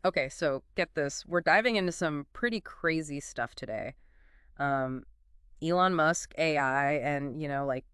Okay, so get this. We're diving into some pretty crazy stuff today. Um, Elon Musk, AI, and, like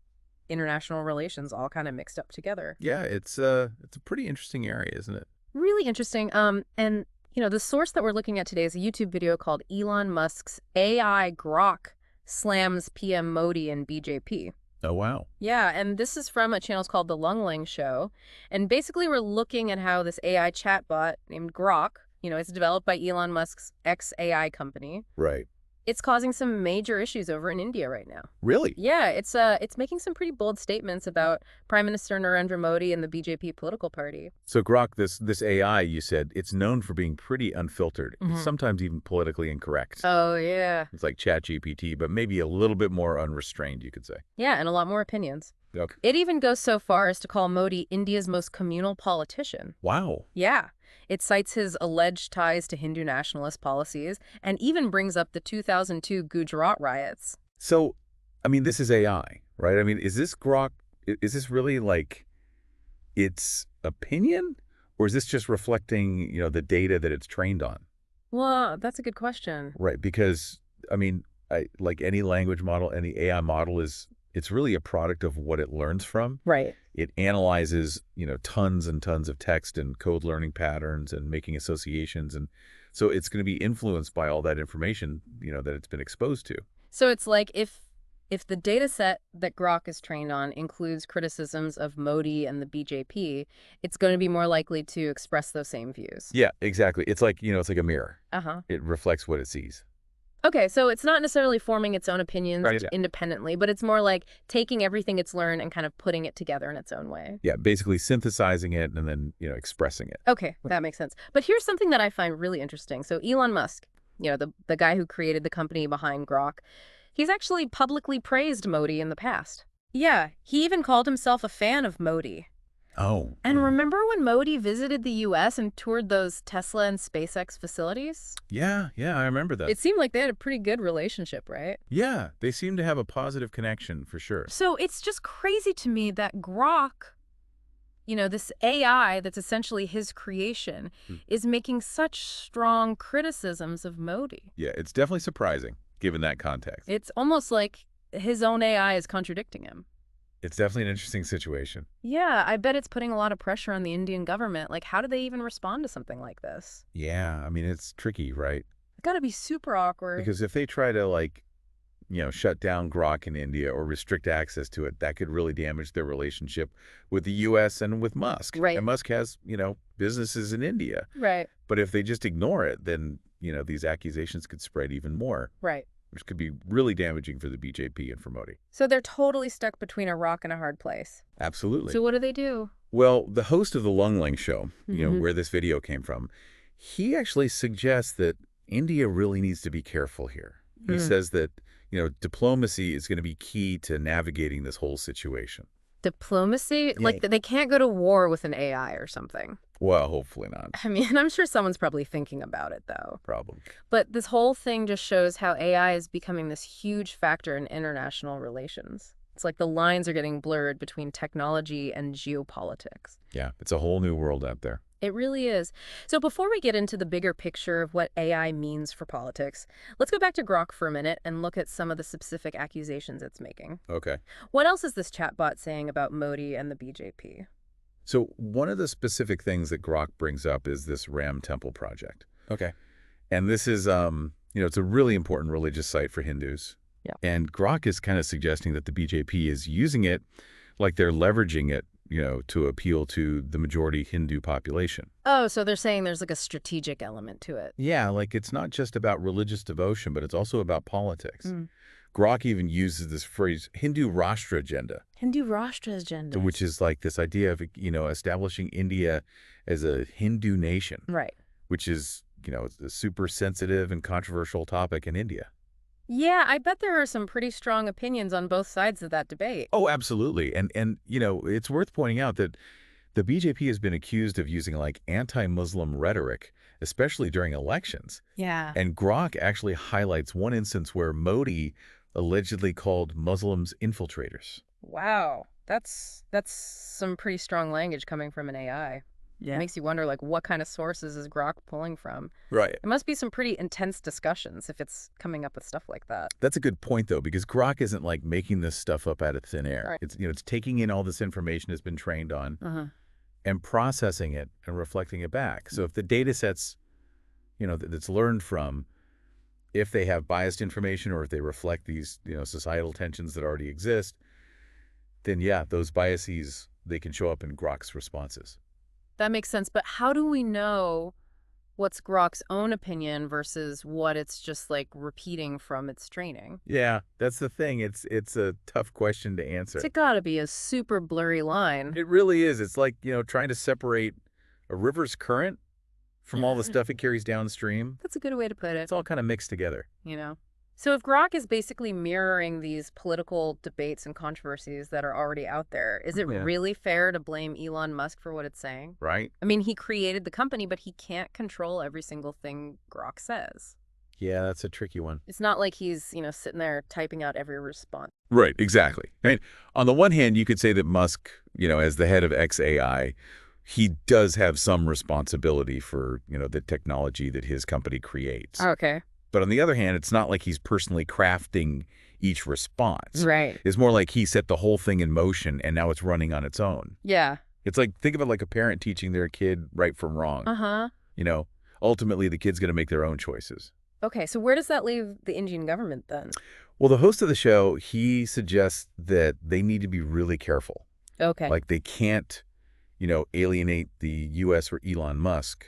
international relations all kind of mixed up together. Yeah, it's a pretty interesting area, isn't it? Really interesting. And, the source that we're looking at today is a YouTube video called Elon Musk's AI Grok slams PM Modi and BJP. Oh, wow. Yeah, and this is from a channel called the Lungleng Show. And basically, we're looking at how this AI chatbot named Grok, it's developed by Elon Musk's XAI company. Right. It's causing some major issues over in India right now. Really? Yeah, it's making some pretty bold statements about Prime Minister Narendra Modi and the BJP political party. So Grok, this AI, you said, it's known for being pretty unfiltered, Hmm. sometimes even politically incorrect. Oh, yeah. It's like ChatGPT, but maybe a little bit more unrestrained, you could say. Yeah, and a lot more opinions. Okay. It even goes so far as to call Modi India's most communal politician. Wow. Yeah. It cites his alleged ties to Hindu nationalist policies and even brings up the 2002 Gujarat riots. So, I mean, this is AI, right? I mean, is this Grok, is this really like its opinion? Or is this just reflecting, the data that it's trained on? Well, that's a good question. Right, because, I mean, like any language model, any AI model it's really a product of what it learns from. Right. It analyzes, tons and tons of text and code learning patterns and making associations. And so it's going to be influenced by all that information, that it's been exposed to. So it's like if the data set that Grok is trained on includes criticisms of Modi and the BJP, it's going to be more likely to express those same views. Yeah, exactly. It's like, it's like a mirror. Uh-huh. It reflects what it sees. Okay, so it's not necessarily forming its own opinions Right. Yeah. independently, but it's more like taking everything it's learned and kind of putting it together in its own way. Yeah, basically synthesizing it and then, expressing it. Okay, that makes sense. But here's something that I find really interesting. So Elon Musk, the guy who created the company behind Grok, he's actually publicly praised Modi in the past. Yeah, he even called himself a fan of Modi. Oh. And remember when Modi visited the U.S. and toured those Tesla and SpaceX facilities? Yeah, I remember that. It seemed like they had a pretty good relationship, right? Yeah, they seem to have a positive connection for sure. So it's just crazy to me that Grok, this AI that's essentially his creation, is making such strong criticisms of Modi. Yeah, it's definitely surprising given that context. It's almost like his own AI is contradicting him. It's definitely an interesting situation. Yeah, I bet it's putting a lot of pressure on the Indian government. Like, how do they even respond to something like this? Yeah, I mean, it's tricky, right? It's got to be super awkward. Because if they try to, like, shut down Grok in India or restrict access to it, that could really damage their relationship with the U.S. and with Musk. Right. And Musk has, businesses in India. Right. But if they just ignore it, then, these accusations could spread even more. Right. Which could be really damaging for the BJP and for Modi. So they're totally stuck between a rock and a hard place. Absolutely. So what do they do? Well, the host of the Lungleng show, Mhm. where this video came from, he actually suggests that India really needs to be careful here. He says that, diplomacy is going to be key to navigating this whole situation. Diplomacy? Yeah. Like they can't go to war with an AI or something. Well, hopefully not. I mean, I'm sure someone's probably thinking about it, though. Problem. But this whole thing just shows how AI is becoming this huge factor in international relations. It's like the lines are getting blurred between technology and geopolitics. Yeah, it's a whole new world out there. It really is. So before we get into the bigger picture of what AI means for politics, let's go back to Grok for a minute and look at some of the specific accusations it's making. Okay. What else is this chatbot saying about Modi and the BJP? So one of the specific things that Grok brings up is this Ram Temple project. Okay. And this is, it's a really important religious site for Hindus. Yeah. And Grok is kind of suggesting that the BJP is using it like they're leveraging it, to appeal to the majority Hindu population. Oh, so they're saying there's like a strategic element to it. Yeah, like it's not just about religious devotion, but it's also about politics. Grok even uses this phrase, Hindu Rashtra agenda. Hindu Rashtra agenda. Which is like this idea of, establishing India as a Hindu nation. Right. Which is, a super sensitive and controversial topic in India. Yeah, I bet there are some pretty strong opinions on both sides of that debate. Oh, absolutely. And it's worth pointing out that the BJP has been accused of using like anti-Muslim rhetoric, especially during elections. Yeah. And Grok actually highlights one instance where Modi allegedly called Muslims infiltrators. Wow. That's some pretty strong language coming from an AI. It makes you wonder, like, what kind of sources is Grok pulling from? Right. It must be some pretty intense discussions if it's coming up with stuff like that. That's a good point, though, because Grok isn't like making this stuff up out of thin air. Right. It's taking in all this information it's been trained on Uh-huh. and processing it and reflecting it back. So if the data sets, that's learned from, if they have biased information or if they reflect these, societal tensions that already exist, then yeah, those biases, they can show up in Grok's responses. That makes sense. But how do we know what's Grok's own opinion versus what it's just like repeating from its training? Yeah, that's the thing. It's a tough question to answer. It's gotta be a super blurry line. It really is. It's like, trying to separate a river's current from all the stuff it carries downstream. That's a good way to put it, It's all kind of mixed together. you know? So if Grok is basically mirroring these political debates and controversies that are already out there, is it Yeah. really fair to blame Elon Musk for what it's saying? Right? I mean, he created the company, but he can't control every single thing Grok says. Yeah, that's a tricky one. It's not like he's, sitting there typing out every response. Right, exactly. I mean, on the one hand, you could say that Musk, as the head of XAI, he does have some responsibility for, the technology that his company creates. Okay. But on the other hand, it's not like he's personally crafting each response. Right. It's more like he set the whole thing in motion and now it's running on its own. Yeah. It's like, think of it like a parent teaching their kid right from wrong. Uh-huh. Ultimately, the kid's going to make their own choices. Okay, so where does that leave the Indian government then? Well, the host of the show, he suggests that they need to be really careful. Okay. Like they can't, alienate the U.S. or Elon Musk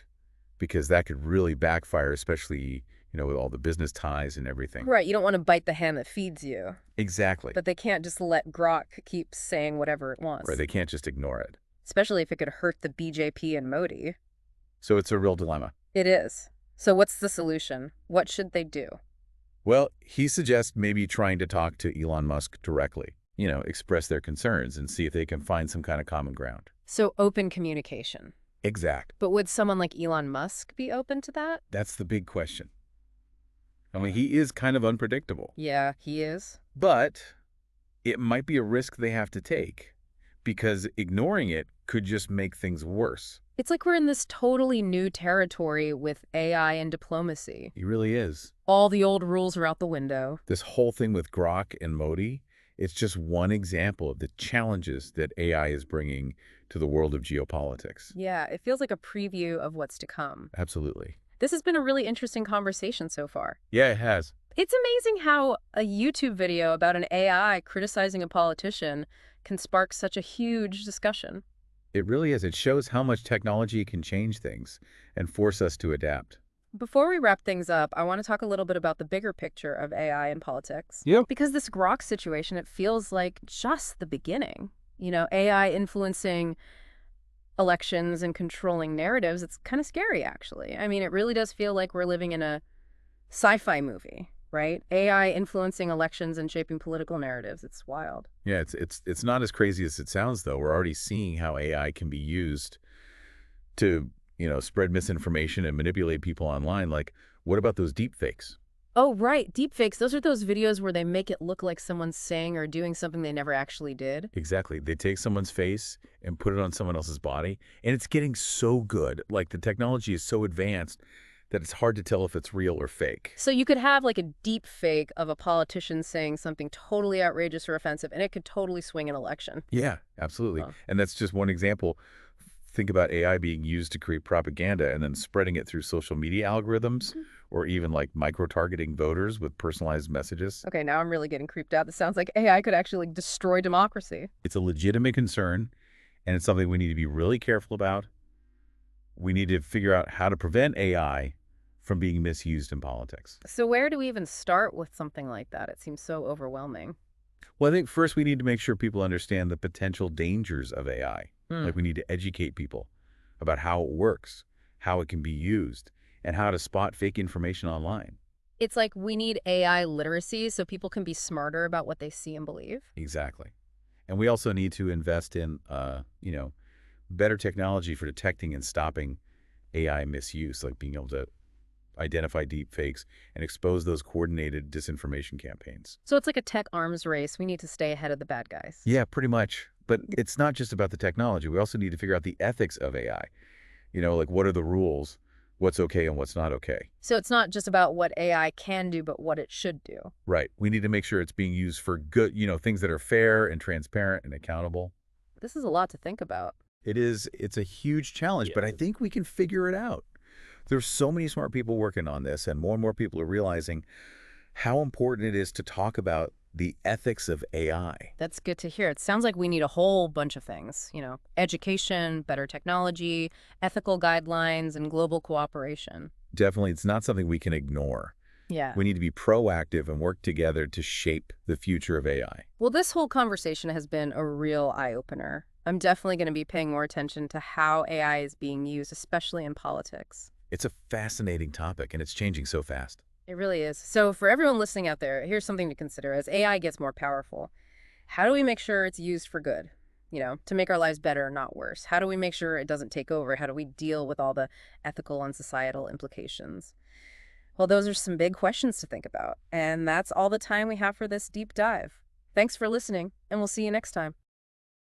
because that could really backfire, especially, with all the business ties and everything. Right, you don't want to bite the hand that feeds you. Exactly. But they can't just let Grok keep saying whatever it wants. Right, they can't just ignore it. Especially if it could hurt the BJP and Modi. So it's a real dilemma. It is. So what's the solution? What should they do? Well, he suggests maybe trying to talk to Elon Musk directly, express their concerns and see if they can find some kind of common ground. So open communication. Exact. But would someone like Elon Musk be open to that? That's the big question. I mean, he is kind of unpredictable. Yeah, he is. But it might be a risk they have to take because ignoring it could just make things worse. It's like we're in this totally new territory with AI and diplomacy. He really is. All the old rules are out the window. This whole thing with Grok and Modi, it's just one example of the challenges that AI is bringing to the world of geopolitics. Yeah, it feels like a preview of what's to come. Absolutely. This has been a really interesting conversation so far. Yeah, it has. It's amazing how a YouTube video about an AI criticizing a politician can spark such a huge discussion. It really is. It shows how much technology can change things and force us to adapt. Before we wrap things up, I want to talk a little bit about the bigger picture of AI in politics. Yeah. Because this Grok situation, it feels like just the beginning. AI influencing elections and controlling narratives, it's kind of scary, actually. I mean, it really does feel like we're living in a sci-fi movie, right? AI influencing elections and shaping political narratives. It's wild. Yeah, it's not as crazy as it sounds, though. We're already seeing how AI can be used to, spread misinformation and manipulate people online. Like, what about those deep fakes? Oh, right. Deepfakes. Those are those videos where they make it look like someone's saying or doing something they never actually did. Exactly. They take someone's face and put it on someone else's body, and it's getting so good. Like, the technology is so advanced that it's hard to tell if it's real or fake. So you could have like a deep fake of a politician saying something totally outrageous or offensive, and it could totally swing an election. Yeah, absolutely. Wow. And that's just one example. Think about AI being used to create propaganda and then spreading it through social media algorithms or even like micro-targeting voters with personalized messages. Okay, now I'm really getting creeped out. This sounds like AI could actually destroy democracy. It's a legitimate concern, and it's something we need to be really careful about. We need to figure out how to prevent AI from being misused in politics. So where do we even start with something like that? It seems so overwhelming. Well, I think first we need to make sure people understand the potential dangers of AI. Like, we need to educate people about how it works, how it can be used, and how to spot fake information online. It's like we need AI literacy so people can be smarter about what they see and believe. Exactly. And we also need to invest in, better technology for detecting and stopping AI misuse, like being able to identify deep fakes and expose those coordinated disinformation campaigns. So it's like a tech arms race. We need to stay ahead of the bad guys. Yeah, pretty much. But it's not just about the technology. We also need to figure out the ethics of AI. Like what are the rules? What's okay and what's not okay? So it's not just about what AI can do, but what it should do. Right. We need to make sure it's being used for good, things that are fair and transparent and accountable. This is a lot to think about. It's a huge challenge, but I think we can figure it out. There's so many smart people working on this, and more people are realizing how important it is to talk about the ethics of AI. That's good to hear. It sounds like we need a whole bunch of things, education, better technology, ethical guidelines, and global cooperation. Definitely, it's not something we can ignore. Yeah. We need to be proactive and work together to shape the future of AI. Well, this whole conversation has been a real eye-opener. I'm definitely going to be paying more attention to how AI is being used, especially in politics. It's a fascinating topic, and it's changing so fast. It really is. So for everyone listening out there, here's something to consider. As AI gets more powerful, how do we make sure it's used for good? To make our lives better, not worse. How do we make sure it doesn't take over? How do we deal with all the ethical and societal implications? Well, those are some big questions to think about. And that's all the time we have for this deep dive. Thanks for listening, and we'll see you next time.